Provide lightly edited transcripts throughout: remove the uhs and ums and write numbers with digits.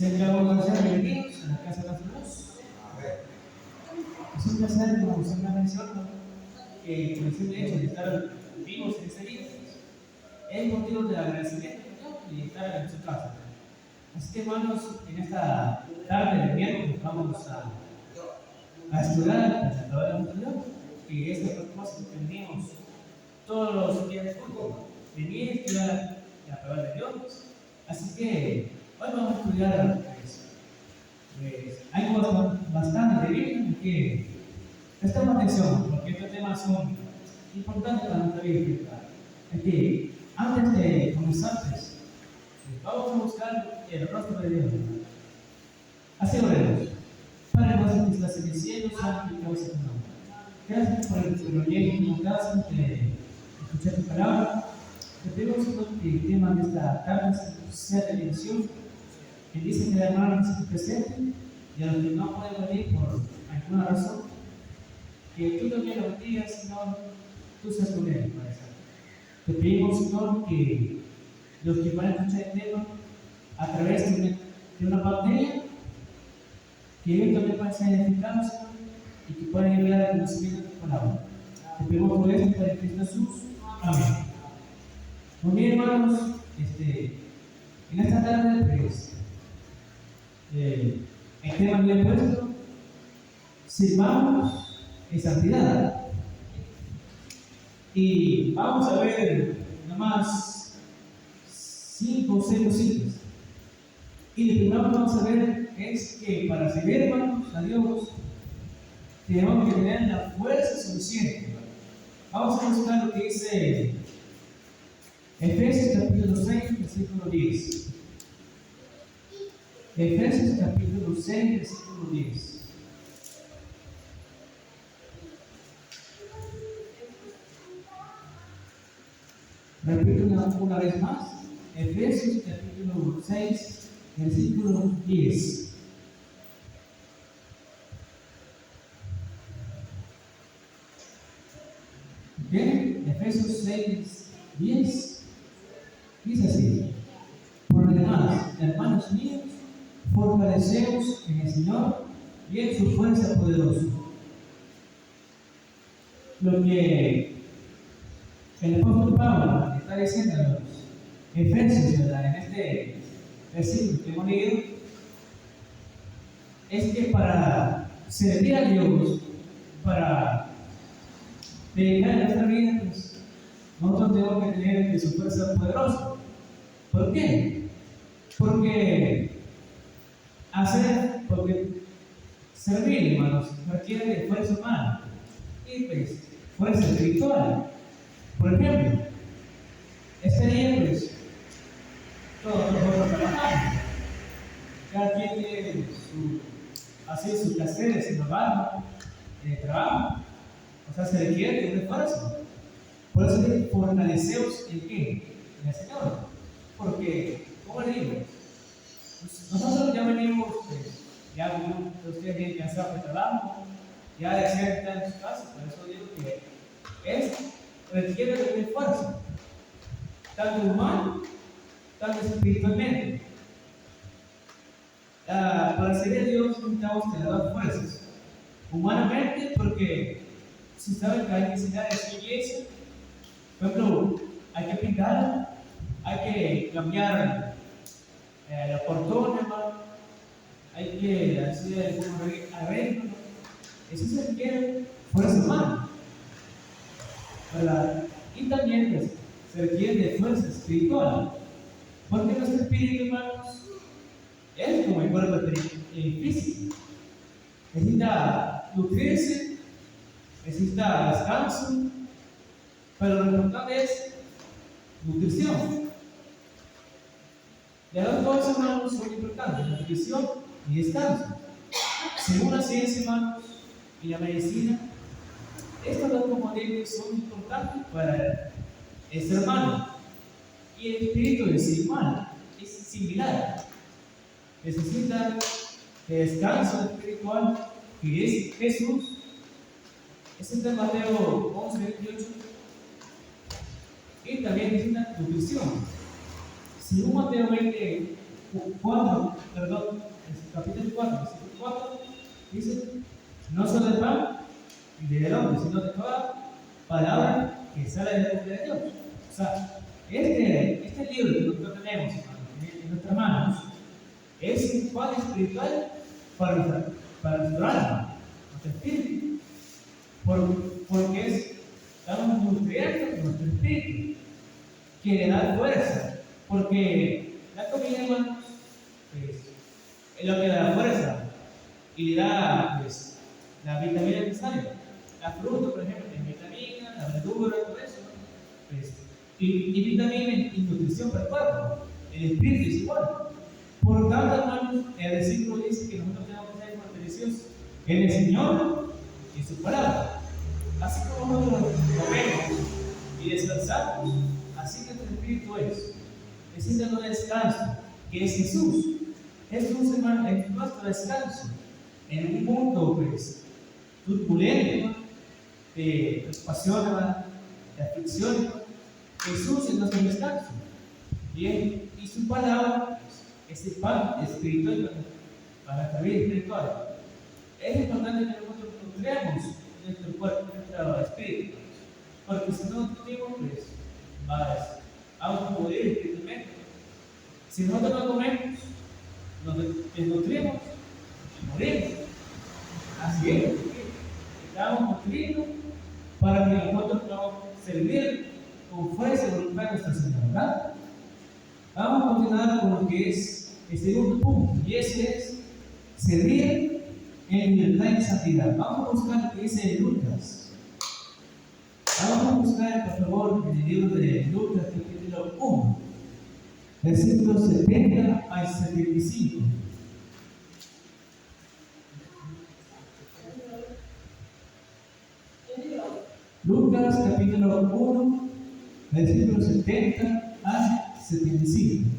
Sean bienvenidos a la casa de la luz. Es un placer, como usted me ha mencionado, que con el simple hecho de estar vivos en este día es motivo de agradecimiento y estar en su casa. Así que, hermanos, en esta tarde de miércoles vamos a estudiar la palabra de Dios, que es el propósito que tenemos todos los días de culto, venir a estudiar la palabra de Dios. Así que hoy vamos a estudiar algo bastante de Biblia que prestemos atención, porque estos temas son importantes para nuestra vida. Es que antes de comenzar, vamos a buscar el rostro de Dios. Así oremos. Padre nuestro que estás en el cielo, santificado sea tu nombre. Gracias por el privilegio que nos das de escuchar tu palabra. Te pedimos que el tema de esta tarde sea de bendición. Que dice que la hermana se presente y a los que no pueden venir por alguna razón, que tú también los bendigas, Señor, tú seas con ellos, Padre Santo. Te pedimos, Señor, que los que van a escuchar el tema a través de una pantalla, que ellos también puedan ser edificados, Señor, y que puedan llegar al conocimiento de tu palabra. Te pedimos por esto para Cristo Jesús. Amén. Muy bien, hermanos, en esta tarde, pues, el tema que he puesto, sirvamos en santidad. Y vamos a ver nomás 5 o 6 cositas. Y lo primero que vamos a ver es que para servir, hermanos, a Dios, tenemos que tener la fuerza suficiente. Vamos a buscar lo que dice Efesios capítulo 6, versículo 10. Efesios capítulo 6, versículo 10. Repito una vez más. Efesios capítulo 6, versículo 10. Bien, Efesios 6, 10. Dice así: por lo demás, hermanos míos, fortaleceos en el Señor y en su fuerza poderosa. Lo que el apóstol Pablo está diciendo a los Efesios, ¿verdad?, en este versículo que hemos leído, es que para servir a Dios, para dedicar nuestra vida, pues, nosotros tenemos que tener su fuerza poderosa. ¿Por qué? Porque servir, hermanos, requiere de fuerza humana y pues fuerza espiritual. Por ejemplo, este día, pues, todos nosotros trabajamos. Cada quien tiene sus quehaceres en el trabajo. O sea, se requiere de una fuerza. Por eso es que fortaleceos en qué? En el Señor. Porque, ¿cómo le digo? Pues nosotros ya venimos, ya ustedes vienen cansados de trabajo, ya desean estar en su casa. Por eso digo que requiere de fuerza, tanto humana, tanto espiritualmente. Para servir a Dios necesitamos tener las fuerzas. Humanamente, porque si saben que hay necesidades en su iglesia, por ejemplo, hay que pintar, hay que cambiar la portona, hay que hacer algún arreglo. Eso se requiere fuerza humana, ¿verdad? Y también pues, se requiere de fuerza espiritual, porque nuestro espíritu, hermanos, es como el cuerpo físico. Necesita nutrirse, necesita descanso, pero lo importante es nutrición. Y las dos cosas, hermanos, son importantes: nutrición y descanso. Según la ciencia, hermanos, y la medicina, estos dos componentes son importantes para el ser humano. Y el espíritu del ser humano es similar. Necesita descanso espiritual, que es Jesús. Ese es de Mateo 11, 28. Y también necesita nutrición. Según Mateo 24, 4, versículo 4, dice, no solo de pan y del hombre, sino de toda palabra que sale de la boca de Dios. O sea, este libro que nosotros tenemos en nuestras manos es un pan espiritual para nuestro alma, nuestro espíritu, porque estamos nutriendo nuestro espíritu, que le da fuerza, porque la comida, hermanos, pues, es lo que le da fuerza y le da pues, la vitamina necesaria. La fruta, por ejemplo, tiene vitamina, la verdura, todo eso, ¿no? Pues, y vitamina y nutrición para el cuerpo. El espíritu es igual. Por lo tanto, hermanos, el versículo dice que nosotros tenemos que ser fortalecidos en el Señor y en su palabra. Así como nosotros comemos y descansamos, así que nuestro espíritu es. Necesita un descanso, que es Jesús. Jesús, hermano, es nuestro descanso. En un mundo, pues, turbulento, de preocupación, de aflicción, Jesús es nuestro descanso. Bien, y su palabra es el pan espiritual para nuestra vida espiritual. Es importante que nosotros nutramos nuestro cuerpo, nuestro espíritu, porque si no nutrimos, pues, vamos a morir espiritualmente. Si nosotros no comemos, nos desnutrimos y morimos. Así es, estamos nutriendo para que nosotros podamos servir con fuerza y voluntad a nuestra Señora, ¿verdad? Vamos a continuar con lo que es el segundo punto, y ese es servir en libertad y santidad. Vamos a buscar lo que dice Lucas. Vamos a buscar, por favor, en el libro de Lucas, capítulo 1, versículos 70 al 75. Lucas, capítulo 1, versículos 70 al 75.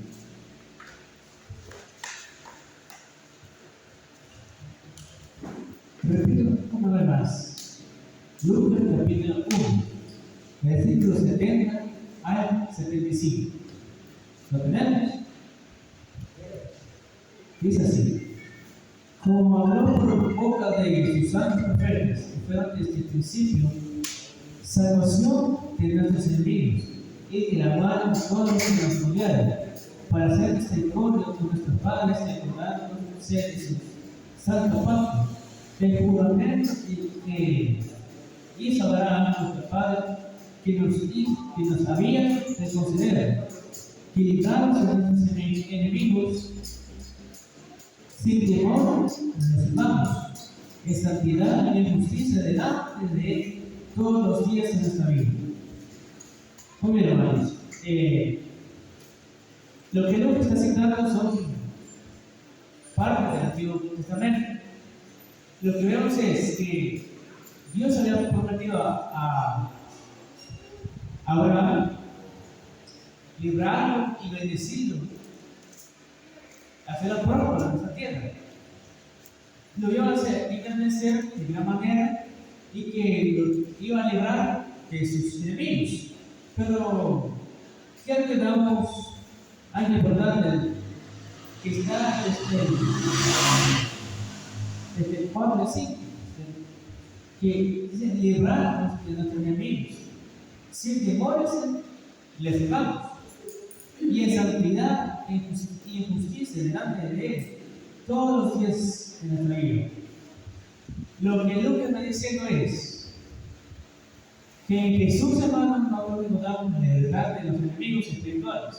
Repito una vez más. Lucas, capítulo 1, versículos 70 al 75. ¿Lo tenemos? Dice así: como habló por boca de sus santos profetas, que fueron desde el principio, salvación de nuestros enemigos, y que la mano todos los que nos rodearon, para hacer misericordia con nuestros padres y acordarnos de su santo pacto, del juramento que hizo Abraham, nuestro padre, que nos había de conceder, que libramos a nuestros enemigos sin temor nos amamos, en santidad y en justicia delante de Él todos los días de nuestra vida. Muy bien, hermanos. Lo que Lucas está citando son parte del Antiguo Testamento. Lo que vemos es que Dios había prometido a Abraham librarlo y bendecirlo, hacerlo próspero en nuestra tierra. Lo iba a hacer engrandecer de gran manera y que lo iba a librar de sus enemigos. Pero quiero que veamos algo importante que está desde el 4 al 5, que dice librar de nuestros enemigos. Sin temores les dejamos, y en santidad y en justicia delante de Él todos los días de nuestra vida. Lo que Lucas está diciendo es que en Jesús, hermano, nosotros nos damos la libertad de los enemigos espirituales.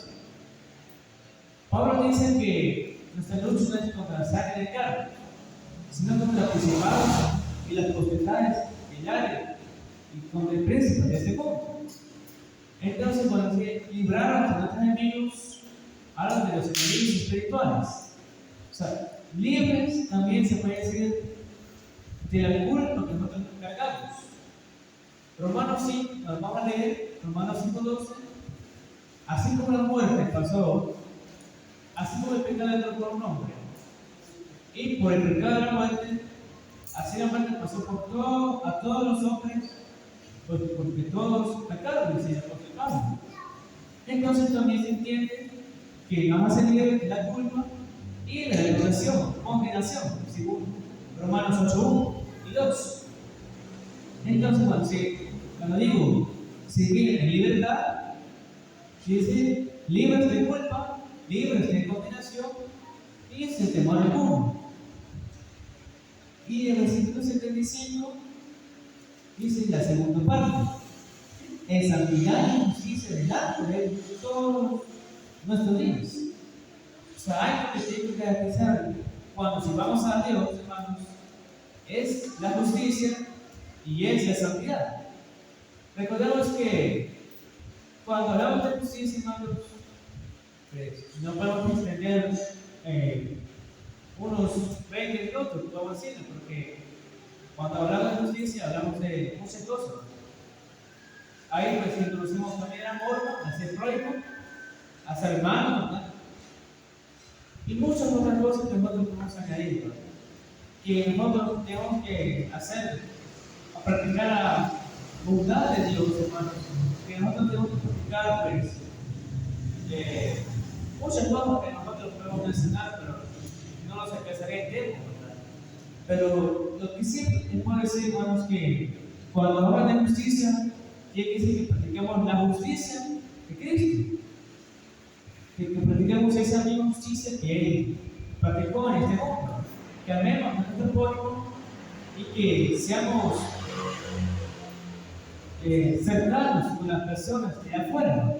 Pablo dice que nuestra lucha no es contra la sangre de carne, sino contra los principados y las potestades del aire y contra el príncipe de este mundo. Entonces, cuando se libraron de nuestros enemigos, hablan de los enemigos espirituales. O sea, libres también se puede decir de la culpa que nosotros cargamos. Romanos 5, nos vamos a leer, Romanos 5:12. Así como la muerte pasó, así como el pecado entró por un hombre, y por el pecado de la muerte, así la muerte pasó a todos los hombres, pues porque todos pecaron, dice el apóstol Pablo. Entonces también se entiende que vamos a ser libres de la culpa y y la reprobación, condenación, según Romanos 8:1 y 2. Entonces, cuando digo seguir en libertad, dice libres de culpa, libres de condenación y sin temor alguno. Y el versículo 75 dice la segunda parte: en santidad y justicia delante de todos nuestros días. O sea, hay que tengo que garantizar cuando si vamos a Dios, hermanos, es la justicia y es la santidad. Recordemos que cuando hablamos de justicia, hermanos, pues, no podemos extender unos 20 minutos, vamos a decirlo, porque cuando hablamos de justicia hablamos de muchas cosas. Ahí pues introducimos también amor, a ser prójimo, a ser hermano, ¿verdad? Y muchas otras cosas que nosotros podemos añadir, ¿verdad? Que nosotros tenemos que hacer, a practicar la bondad de Dios, hermanos. Que nosotros tenemos que practicar, pues, muchas cosas que nosotros podemos mencionar, pero no nos alcanzaría el tiempo, ¿verdad? Pero lo que sí les puedo decir, hermanos, que cuando hablan de justicia, tiene que decir que practicamos la justicia de Cristo. Que practicamos esa misma justicia que Él practicó en este mundo. Que amemos a nuestro prójimo y que seamos cercanos con las personas de afuera.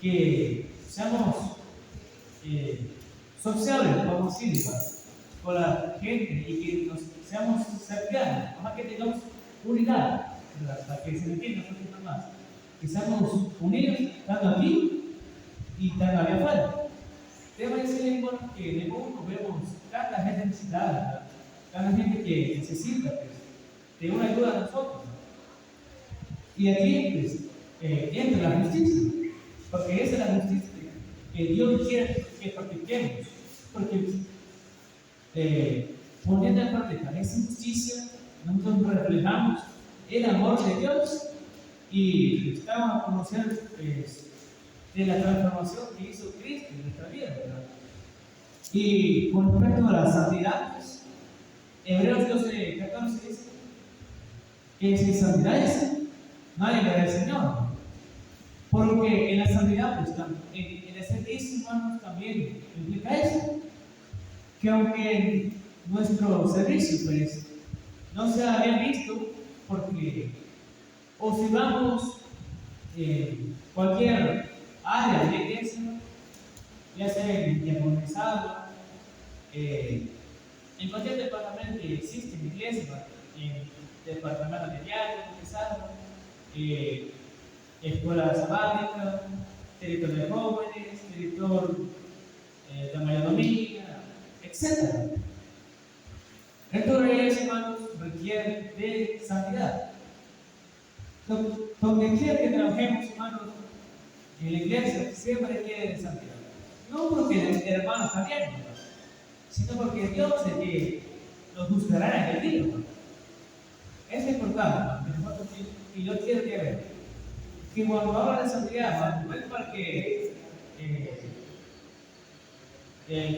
Que seamos sociables, vamos a decir, con la gente y que nos seamos cercanos, ojalá que tengamos unidad, ¿verdad? Para que se me entienda un poquito más. Que seamos unidos, tanto aquí y tanto allá afuera. Debo decirle, bueno, que en el mundo vemos tanta gente necesitada, ¿verdad? Tanta gente que necesita, pues, de una ayuda a nosotros, ¿no? Y aquí, pues, entra la justicia, porque esa es la justicia que Dios quiere que practiquemos, porque poniendo en práctica esa justicia, nosotros reflejamos el amor de Dios y estamos a conocer de la transformación que hizo Cristo en nuestra vida, ¿verdad? Y con respecto a la santidad, pues, Hebreos 12:14 dice que sin santidad nadie verá al Señor. Porque en la santidad, pues, en el servicio, hermanos, también implica eso. Que aunque nuestro servicio, pues, no sea bien visto, porque, o si vamos cualquier área de la iglesia, ya sea en diaconizado, en cualquier departamento que existe en la iglesia, en departamento de diaconizado, escuela sabática, territorio de jóvenes, territorio de mayordomía, etc. Entonces, hermanos, requiere de santidad. Donde quiera que trabajemos, hermanos, en la iglesia, siempre requiere de santidad. No porque el hermano está bien, sino porque Dios es el que nos juzgará en el día. Es importante, y yo quiero que vean que cuando habla de santidad, no es para que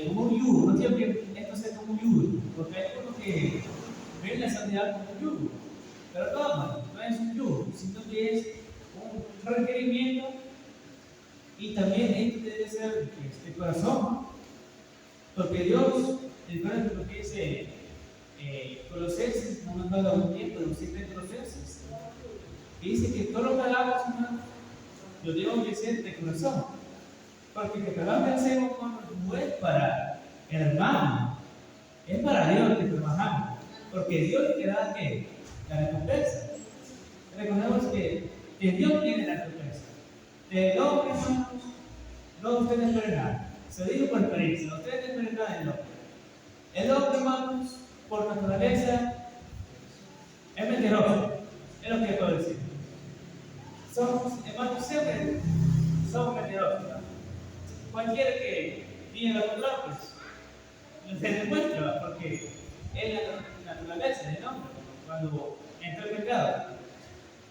como un yugo, no quiero que esto sea como un yugo, porque hay uno que ve la santidad como un yugo, pero no es un yugo, sino que es un requerimiento y también esto debe ser de corazón, porque Dios, el lo que dice Colosenses, no me acuerdo muy bien, pero sí de Colosenses, dice que todo lo que hagamos, hermano, lo debemos que hacer de corazón. Porque lo que hagamos hacemos, hermano, no es para el hermano, es para Dios que trabajamos. Porque Dios te da ¿qué? La recompensa. Recordemos que Dios tiene la recompensa. Del hombre, hermanos, no ustedes no esperan nada. Se digo por experiencia, ustedes no esperan nada del hombre. El hombre, hermanos, por naturaleza, es mentiroso. Es lo que puedo decir. Somos, hermanos, siempre somos mentirosos, ¿no? Cualquiera que diga lo contrario, pues, se demuestra, porque es la naturaleza del hombre cuando entra el pecado.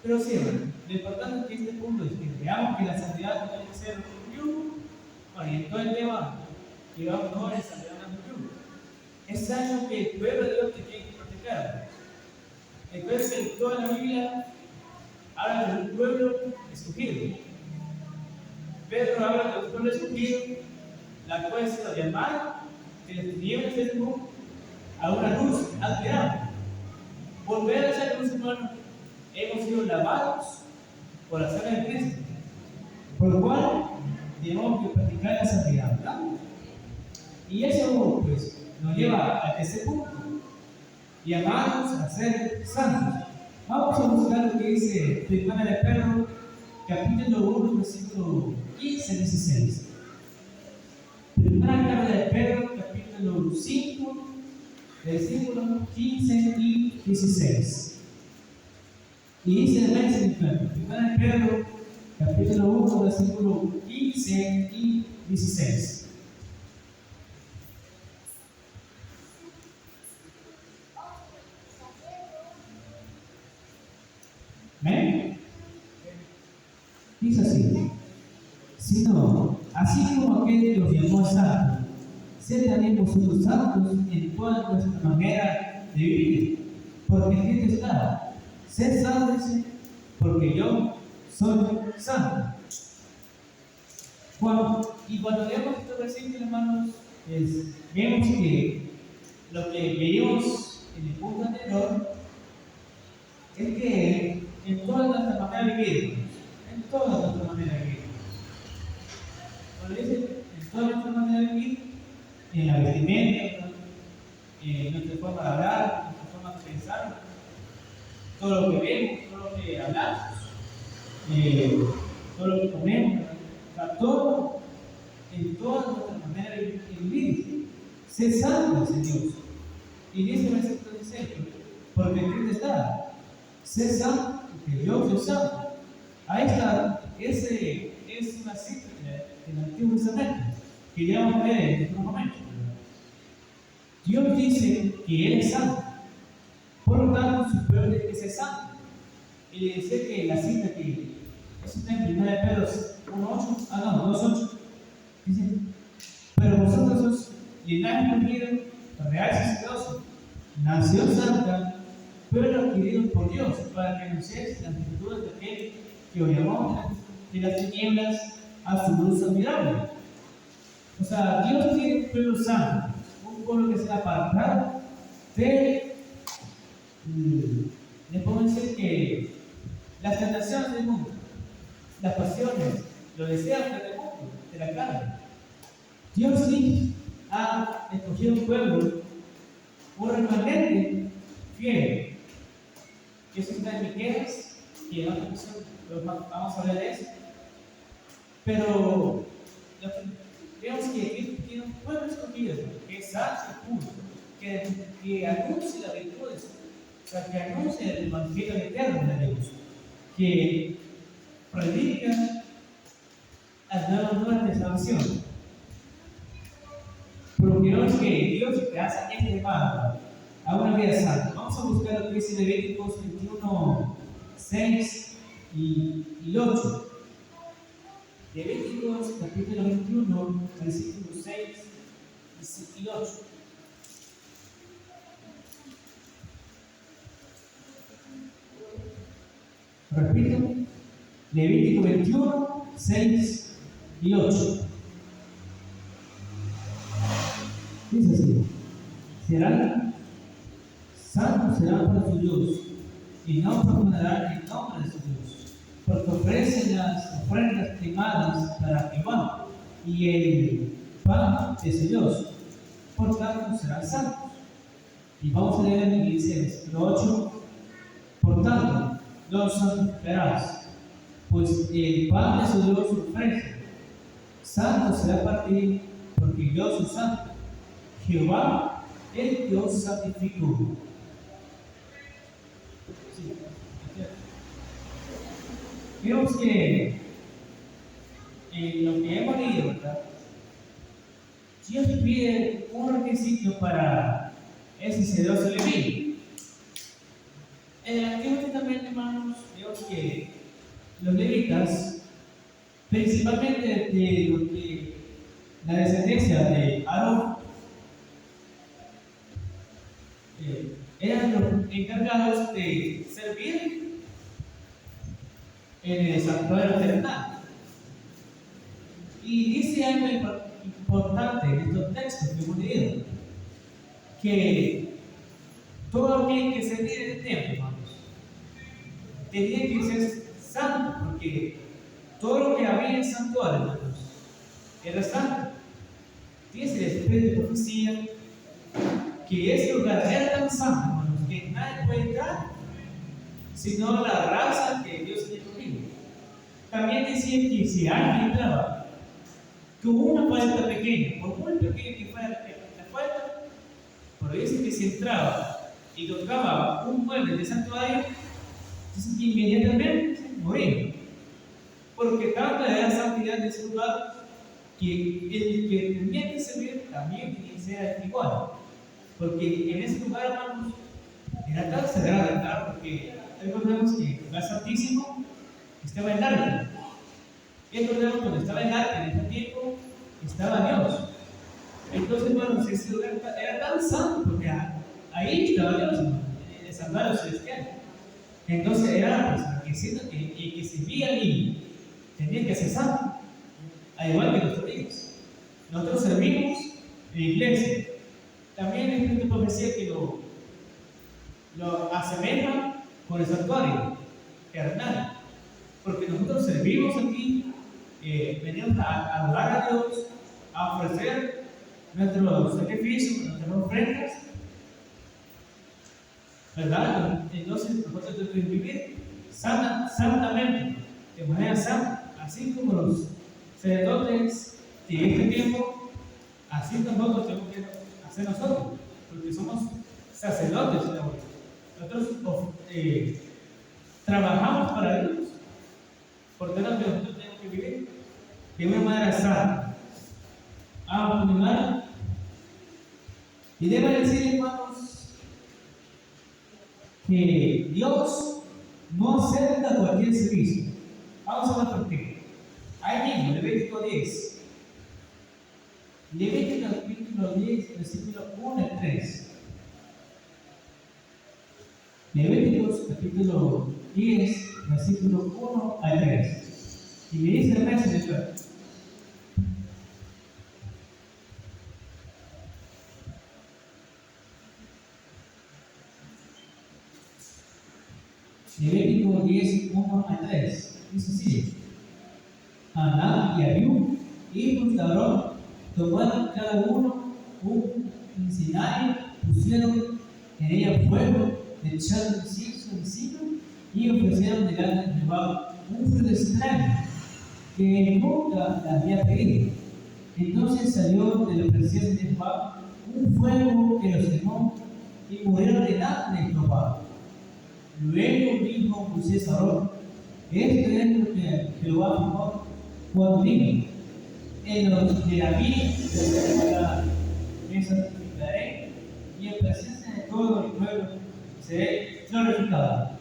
Pero sí, hermano, lo importante es que este punto es que veamos que la santidad no tiene que ser un yugo. Bueno, y en todo el tema, llevamos no en santidad es algo que el pueblo de Dios tiene que practicar. Entonces, en toda la Biblia habla de un pueblo escogido. Pedro habla de un pueblo escogido, la cual ha sido llamada de las tinieblas del mundo a una luz admirable. Volver a ser luz, hermano, hemos sido lavados por la sangre de Cristo, por lo cual tenemos que practicar la santidad, ¿verdad? Y eso, pues, nos lleva a este punto, llamados a ser santos. Vamos a buscar lo que dice 1 de Pedro, capítulo 1, versículo 15-16. Primera carta de Pedro, capítulo 5, versículos 15 y 16. Y dice el versículo, Primera de Pedro, capítulo 1, versículo 15 y 16. ¿Ven? Dice así: sino, así como aquel que los llamó santos, sed también vosotros santos en toda vuestra manera de vivir, porque escrito está: sed santos, porque yo soy santo. Y cuando leemos estos versículos, hermanos, vemos que lo que veíamos en el punto anterior es que en toda nuestra manera de vivir, en toda nuestra manera de vivir, cuando dice en toda nuestra manera de vivir, en la vestimenta, en nuestra forma de hablar, en nuestra forma de pensar, todo lo que vemos, todo lo que hablamos, todo lo que comemos, o sea, todo, en toda nuestra manera de vivir, sé santos en Dios. Y dice el versículo 16, porque Cristo está: sé santo, porque yo soy santo. Ahí está, ese es una cita del Antiguo Testamento que ya vamos a ver en otro momento. Dios dice que Él es santo, por lo tanto, su pueblo tiene que ser santo. Y le dice que la cita que eso está en 1 Pedro 1:8, 2:8, dice: pero vosotros sois linaje escogido, real sacerdocio, nación santa, pueblo adquirido por Dios, para que anunciéis las virtudes de aquel que os llamó de las tinieblas a su luz admirable. O sea, Dios tiene un pueblo santo, un pueblo que se ha apartado de, le puedo decir que las tentaciones del mundo, las pasiones, los deseos del mundo, de la carne. Dios sí ha escogido un pueblo, un remanente fiel. Y eso está en Miqueas, que en otra ocasión vamos a hablar de eso. Pero vemos que Cristo tiene un pueblo escogido, que es santo y puro, que anuncia las virtudes, o sea, que anuncia el evangelio eterno de Dios, que predica las nuevas nuevas de salvación. Porque vemos que Dios te hace este llamado a una vida santa. Vamos a buscar lo que dice Levíticos 21, 6 y 8. Levíticos capítulo 21, versículos 6 y 8. Repito, Levítico 21, 6 y 8. Dice así: serán santos, serán para su Dios, y no profanarán el nombre de su Dios, porque ofrecen las ofrendas quemadas para Jehová y el pan de su Dios, por tanto serán santos. Y vamos a leer en el versículo 8: por tanto, los santificarás, pues el pan de su Dios ofrece. Santo será para ti, porque yo soy santo. Jehová, el Dios santificó. Sí. Vemos que en lo que hemos leído, ¿verdad? Dios pide un requisito para ese sacerdocio levítico. En el Antiguo Testamento, hermanos, vemos que los levitas, principalmente de la descendencia de Aarón, eran los encargados de servir en el santuario terrenal. Y dice algo importante en estos textos que hemos leído, que todo aquel que se tiene el templo, hermanos, tenía que ser santo, porque todo lo que había en el santuario, hermanos, era santo. Dice el Espíritu de profecía que ese lugar era tan santo, hermanos, que nadie puede entrar sino la raza que Dios había escogido. También decía que si alguien entraba con una puerta pequeña, por muy pequeña que fuera la puerta, pero dice que si entraba y tocaba un mueble del santuario, dice que inmediatamente moría, porque tanta era la santidad de ese lugar que el que tenía que servir también tenía que ser igual, porque en ese lugar, hermanos, era tan sagrado, ¿verdad? Porque recordemos que el lugar santísimo estaba en el arca. Y recordemos cuando estaba en el arca, en ese tiempo, estaba Dios. Entonces, hermanos, ese lugar era tan santo, porque ahí estaba Dios, en el santuario celestial. Entonces era la persona que siendo que se vía ahí, tenía que ser santo, al igual que nuestros hijos. Nosotros servimos en la iglesia. También el Espíritu profecía que lo asemeja con el santuario terrenal, porque nosotros servimos aquí, venimos a adorar a Dios, a ofrecer nuestros sacrificios, nuestras ofrendas, ¿verdad? Entonces nosotros tenemos que vivir santamente, de manera santa, así como los sacerdotes de este tiempo, así tampoco tenemos que hacer nosotros, porque somos sacerdotes ahora. Nosotros trabajamos para Dios, por tanto nosotros tenemos que vivir de una manera santa. Vamos a continuar. Y debo decir, hermanos, que Dios no acepta cualquier servicio. Vamos a ver por qué. Ahí mismo, Levítico 10. Levítico capítulo 10, versículo 1 al 3. Levíticos capítulo 10, versículo 1 al 3. Y me dice el verso después. Levítico 10, 1 al 3. Dice así: Aná y Abiú, hijos de Aarón, tomaron cada uno un incienso, pusieron en ella fuego, echaron incienso encima y ofrecieron delante de Jehová un fruto extraño que nunca la había pedido. Entonces salió de la presencia de Jehová un fuego que los quemó y murieron delante de Jehová. Luego dijo Moisés a Aarón: esto es lo que Jehová dijo cuando dijo: en los de la vida me santificaré y en presencia de todo el pueblo seré glorificado.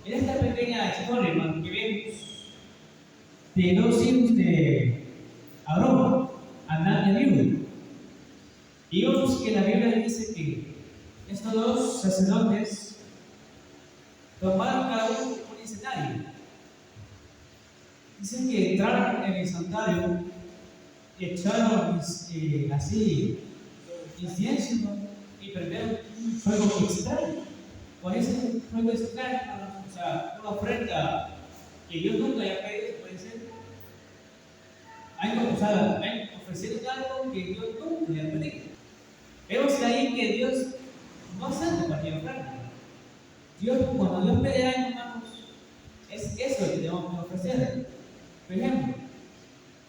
En esta pequeña historia, hermano, que vemos de dos hijos de Aarón, Aná y Abiú, y vemos que la Biblia dice que estos dos sacerdotes tomaron cada uno un escenario. Dicen que entraron en el santuario y echaron así incienso y prendieron un fuego extraño. Con ese fuego extraño, o sea, una ofrenda que Dios nunca haya pedido, puede ser. Hay ofrecieron algo que Dios nunca le ha pedido. Vemos ahí que Dios no acepta cualquier ofrenda. Cuando Dios pide algo, hermanos, es eso que tenemos que ofrecer. Por ejemplo,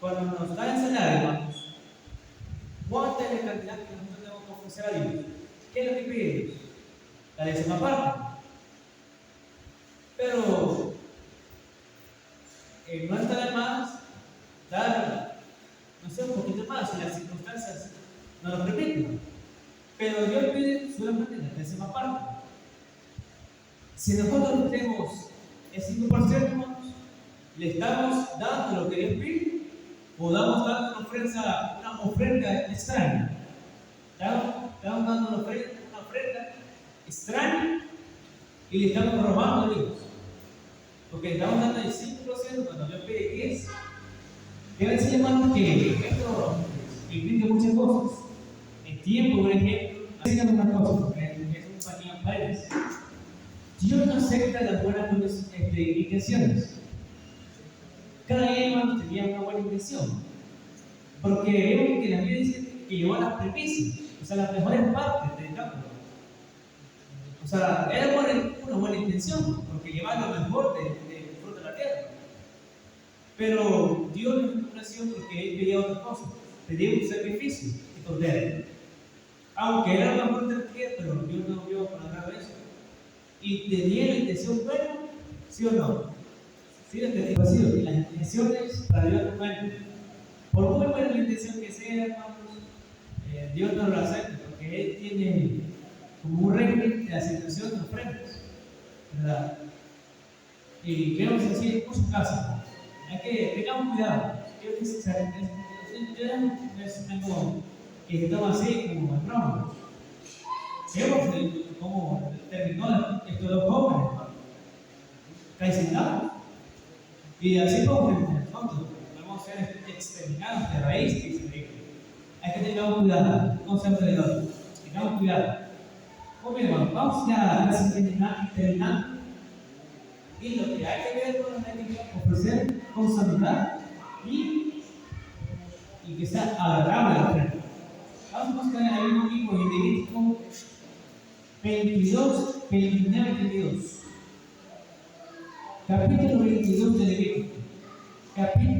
cuando nos da el salario, hermanos, ¿cuánta es la cantidad que nosotros tenemos que ofrecer a Dios? ¿Qué es lo que pide Dios? La décima parte. Pero no está de más dar, no sé, un poquito más si las circunstancias no lo permiten. Pero Dios pide solamente la décima parte. Si nosotros tenemos el 5%, hermanos, ¿le estamos dando lo que Dios pide? ¿O damos dando una ofrenda extraña? ¿Estamos dando una ofrenda extraño y le estamos robando a Dios. Porque estamos dando el 5% cuando Dios pide 10. Debe decir, hermanos, que esto implica muchas cosas. El tiempo, por ejemplo, haciendo una cosa, porque es un pequeño país. Dios no acepta las buenas intenciones. Cada hermano tenía una buena intención. Porque vemos que la Biblia dice que llevó a las primicias, o sea, las mejores partes del campo. O sea, era una buena intención, porque llevaba lo mejor del fruto de la tierra. Pero Dios no nació porque Él pedía otra cosa, pedía un sacrificio y cordero. Aunque era lo mejor de la tierra, pero Dios no vio para nada eso. Y tenía la intención buena, ¿sí o no? Sí, la intención, las intenciones para Dios no buenas. Por muy buena la intención que sea, hermanos, Dios no lo acepta, porque Él tiene como un régimen de aceptación de ofrendas, ¿verdad? Y vemos así en muchos casos. Hay que tengamos cuidado. Yo es como que estamos así como en Roma. Vemos cómo terminó esto de los jóvenes, ¿no? Cae sentado. Y así como en el fondo, vamos a ser exterminados de raíz, que dice la Biblia. Hay que tener cuidado, no concepto de Dios. Tengamos cuidado. Muy bien, hermano, vamos ya casi terminando. Y lo que hay que ver con la técnica es ofrecer con sanidad y que sea agradable a la gente. Vamos a buscar ahí un libro en Levítico 22, 29 y 22. Capítulo 22 de Levítico.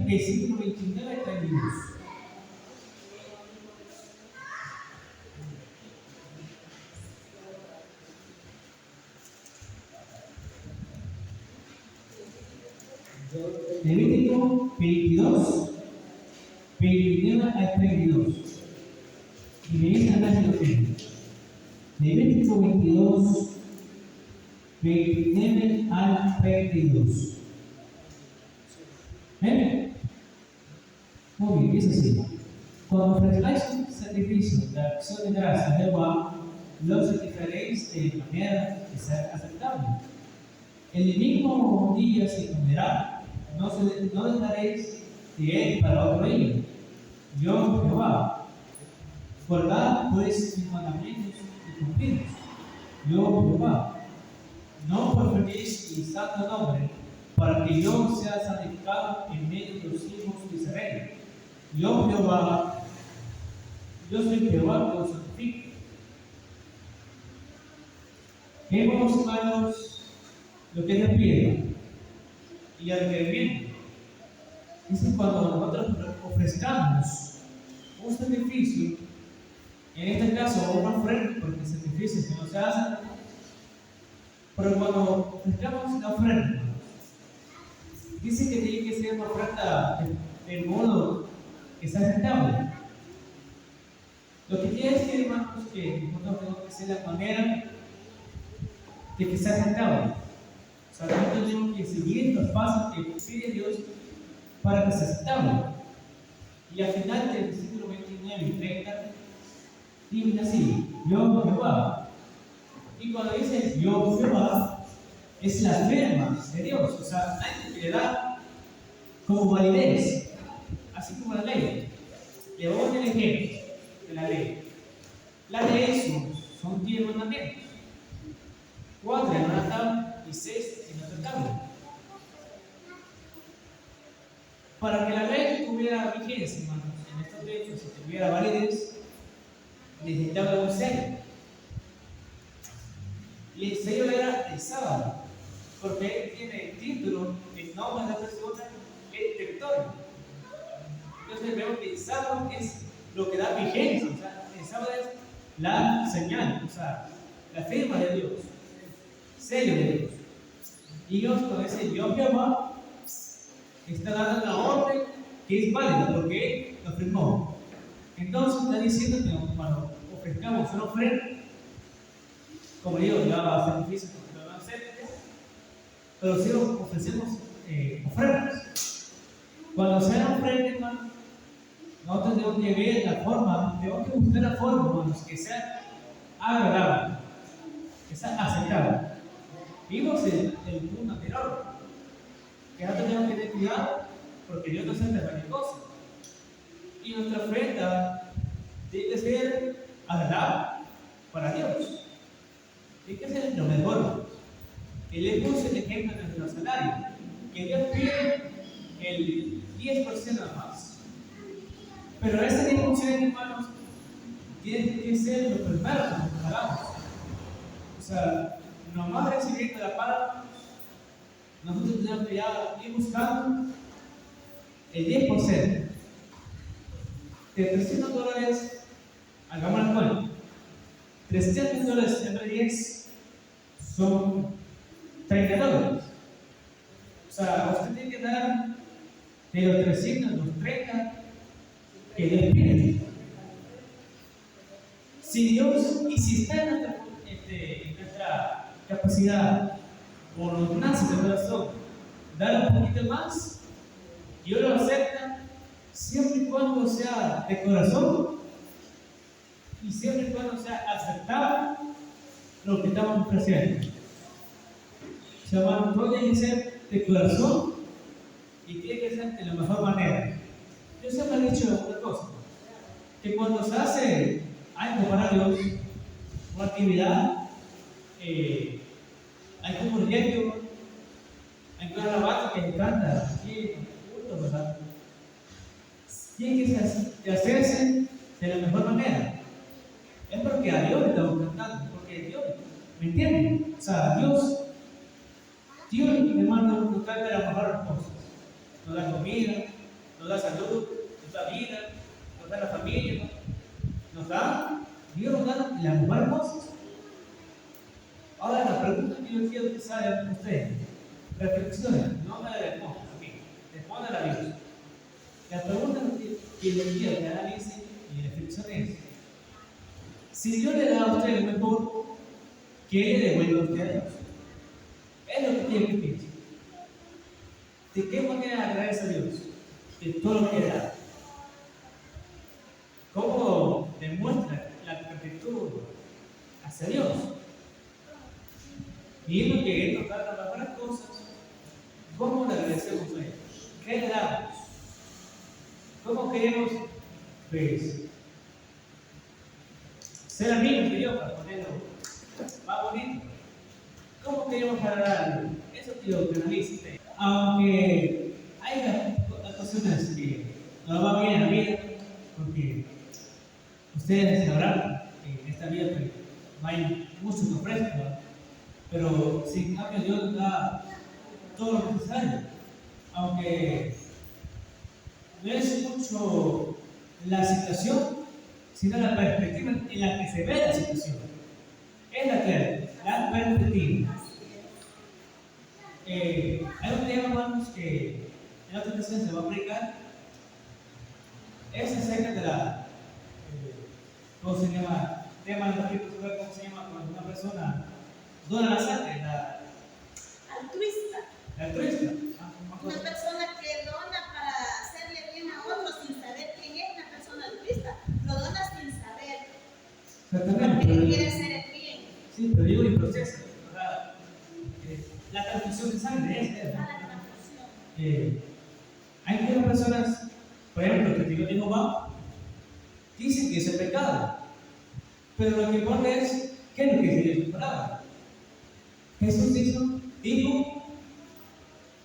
Versículo 29 y 32. Levítico 22, 29 al 32. Y me dice acá lo que Levítico 22, 29 al 32. ¿Ven? Muy bien, dice así. Cuando ofrezcáis un sacrificio de acción de gracias a Jehová, lo sacrificaréis de manera que sea aceptable. El mismo día se comerá. No dejaréis de él para otro día. Yo, Jehová, guardad pues mis mandamientos y cumplidlos. Yo, Jehová, no profanéis mi santo nombre, para que yo sea santificado en medio de los hijos de Israel. Yo, Jehová, yo soy Jehová que os santifico. Vemos, hermanos, lo que es la piedra y el requerimiento. Dice cuando nosotros ofrezcamos un sacrificio, en este caso una ofrenda, porque sacrificios que no se hacen, pero cuando ofrezcamos una ofrenda, dice que tiene que ser una ofrenda de modo que sea aceptable. Lo que quiere decir, hermanos, es que nosotros tenemos que hacer la manera de que sea aceptable. O sea, nosotros tenemos que seguir los pasos que pide Dios para que sea aceptable. Y al final del versículo 29 y 30, dice así: Yo, Jehová. Y cuando dice yo, Jehová, es la firma de Dios. O sea, alguien que le da como validez, así como la ley. Le voy a poner el ejemplo de la ley. La ley son 10 mandamientos: 4 en una tabla y 6 en otra tabla. Para que la ley tuviera vigencia, hermanos, en estos hechos, si tuviera validez, necesitaba un sello. Y el sello era el sábado, porque él tiene el título, el nombre de la persona, el territorio. Entonces vemos que el sábado es lo que da vigencia, o sea, el sábado es la señal, o sea, la firma de Dios, el sello de Dios. Y Dios, cuando dice yo, Jehová, está dando una orden que es válida porque Él lo firmó. Entonces está diciendo que cuando ofrezcamos una ofrenda, como digo, ya va a ser difícil porque no lo acepte, pero si ofrecemos ofrendas. Cuando sea ofrenda, hermano, nosotros tenemos que ver la forma, tenemos que buscar la forma, hermanos, que sea agradable. es aceptable. Vimos el punto anterior, que ahora tenemos que tener cuidado porque Dios nos acepta cualquier cosa. Y nuestra ofrenda tiene que ser agradable para Dios. Tiene que ser lo mejor. Y le puse el ejemplo de nuestro salario, que Dios pide el 10% nada más. Pero ese 10%, hermanos, tiene que ser lo primero que nos hagamos. O sea, nomás recibiendo la paga, nosotros tenemos que ya ir buscando el 10%. De $300, hagamos la cuenta. $300 entre 10 son $30. O sea, usted tiene que dar de los 300 los 30 que Dios pide. Si Dios, y si está en nuestra capacidad, o nos nace de corazón, dar un poquito más, Dios lo acepta siempre y cuando sea de corazón y siempre y cuando sea aceptable lo que estamos ofreciendo. O sea, hermano, todo tiene que ser de corazón y tiene que ser de la mejor manera. Yo siempre he dicho una cosa, que cuando se hace algo para Dios, una actividad, hay un proyecto, hay una alabanza que encanta aquí en el culto, ¿verdad? Tiene que hacerse de la mejor manera. Es porque a Dios le estamos cantando, porque Dios, ¿me entienden? O sea, Dios, hermano, nos trata las mejores cosas. Nos da comida, nos da salud, nos da vida, nos da la familia, Dios nos da las mejores cosas. Ahora la pregunta que yo quiero que salga ustedes, reflexionen, no me la respondan a mí, respondan a Dios. La pregunta que yo quiero que analicen y reflexionen es: si Dios le da a usted lo mejor, ¿qué le devuelve a usted a Dios? Es lo que tiene que pensar. ¿De qué manera agradece a Dios de todo lo que le da? ¿Cómo demuestra la gratitud hacia Dios? Viendo que Él nos da las mejores cosas, ¿cómo le agradecemos a Él? ¿Qué le damos? ¿Cómo queremos, pues, ser amigos de Dios para ponerlo más bonito? ¿Cómo queremos agradar? Eso quiero que analice. Aunque hay ocasiones que no va bien en la vida, porque ustedes sabrán que en esta vida pues, no hay mucho que ofrecer, ¿no? Pero sin cambio Dios nos da todo lo necesario. Aunque no es mucho la situación, sino la perspectiva en la que se ve la situación. Es la perspectiva. Hay un tema, hermanos, que en otra ocasión se va a aplicar. Es acerca de ¿cómo se llama? Tema de ¿cómo se llama? Cuando una persona dona la sangre, altruista. la altruista. Una persona que dona para hacerle bien a otros sin saber quién es una persona altruista. Lo dona sin saber. Exactamente. Porque quiere hacer el bien. Sí, pero digo el proceso. O sea, la transfusión de sangre es A la transfusión. hay muchas personas, por ejemplo, que digo Jehová, dicen que es el pecado. Pero lo que importa es qué es lo que dice su palabra. Jesús dijo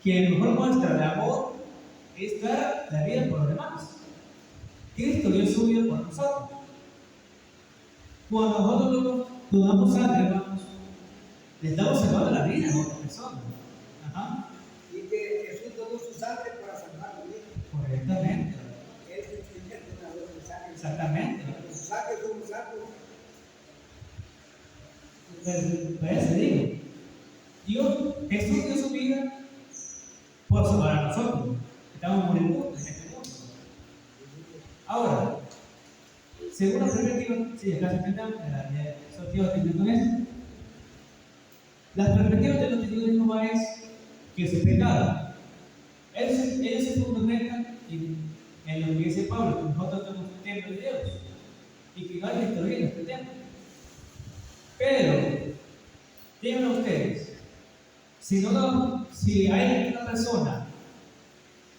que el mejor muestra de amor es dar la vida por los demás. Cristo dio su vida por nosotros. Cuando nosotros donamos sangre, hermanos, le estamos salvando la vida a otra persona. Ajá. Y que Jesús donó su sangre para salvar la vida. Correctamente. Él es el primer donador de sangre. Exactamente. Su sangre como salvo. Por eso digo, Jesús dio su vida por salvar a nosotros. Estamos moribundos en este mundo. Ahora, según la perspectiva, sí, acá se entendan, sorteo con eso. Las perspectivas de los testigos de Jehová es que es pecado. Ellos se fundamentan en lo que dice Pablo, que nosotros somos el templo de Dios y que no hay destruir este templo. Pero díganme ustedes, si hay una persona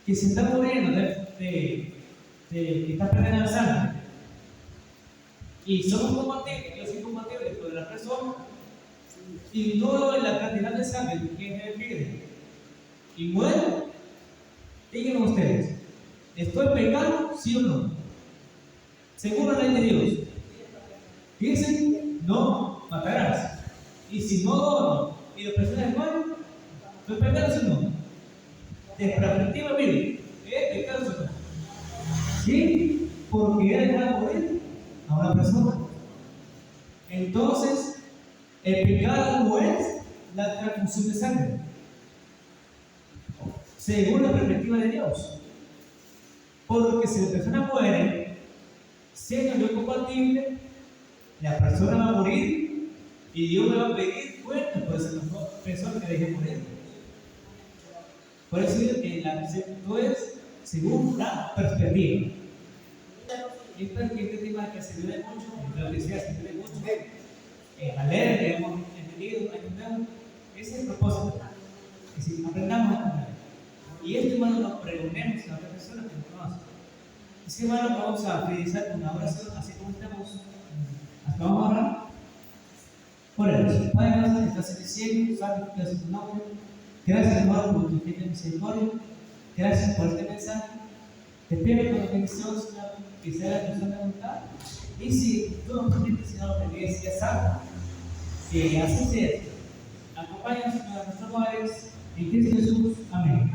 que se está muriendo que está perdiendo la sangre, y somos compatibles, yo soy compatible con la persona, y no la cantidad de sangre que me pide, y muero, díganme ustedes, ¿estoy pecado, sí o no? Según la ley de Dios, dicen, no matarás. Y si no, y la persona es buena, ¿estoy pecado, sí o no? De perspectiva bíblica, ¿es pecado, sí o no? Sí, porque él va a morir a una persona. Entonces, el pecado no es la transfusión de sangre, según la perspectiva de Dios. Porque si la persona muere, siendo yo compatible, la persona va a morir y Dios me va a pedir cuentas por esa persona que dejé morir. Por eso digo que esto es según la perspectiva. Y espero que este tema que se ayude mucho, la decía, se ayude mucho a leer, que hemos entendido, ayudado. Ese es el propósito. Es decir, aprendamos a entender. Y esto, hermano, nos preguntemos a otras personas que nos conocen. Así que, hermano, vamos a finalizar con una oración, así como estamos. Hasta vamos a orar. Oremos. Padre nuestro que estás en el cielo, santificado sea tu nombre. Gracias, hermano, por tu infinita misericordia. Gracias por este mensaje. Te pido con la bendición, Señor, que sea tu santa voluntad. Y si tú nos permites, Señor, la iglesia santa, que así sea. Acompáñanos, Señor, a nuestros hogares. En Cristo Jesús. Amén.